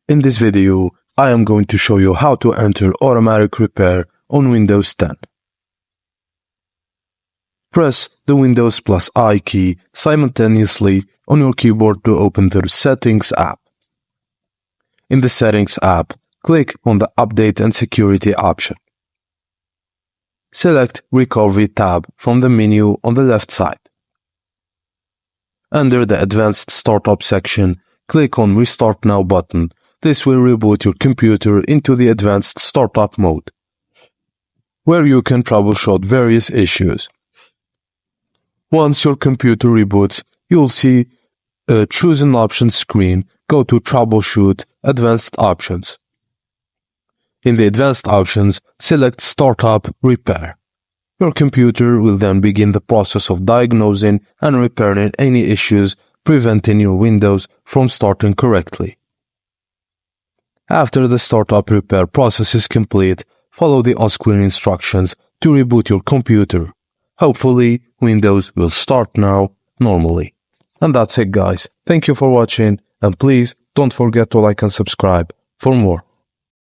In this video, I am going to show you how to enter automatic repair on Windows 10. Press the Windows plus I key simultaneously on your keyboard to open the Settings app. In the Settings app, click on the Update and Security option. Select Recovery tab from the menu on the left side. Under the Advanced Startup section, click on Restart Now button. This will reboot your computer into the Advanced Startup mode, where you can troubleshoot various issues. Once your computer reboots, you'll see a Choose an Option screen. Go to Troubleshoot Advanced Options. In the Advanced Options, select Startup Repair. Your computer will then begin the process of diagnosing and repairing any issues preventing your Windows from starting correctly. After the startup repair process is complete, follow the on-screen instructions to reboot your computer. Hopefully, Windows will start now normally. And that's it, guys. Thank you for watching, and please don't forget to like and subscribe for more.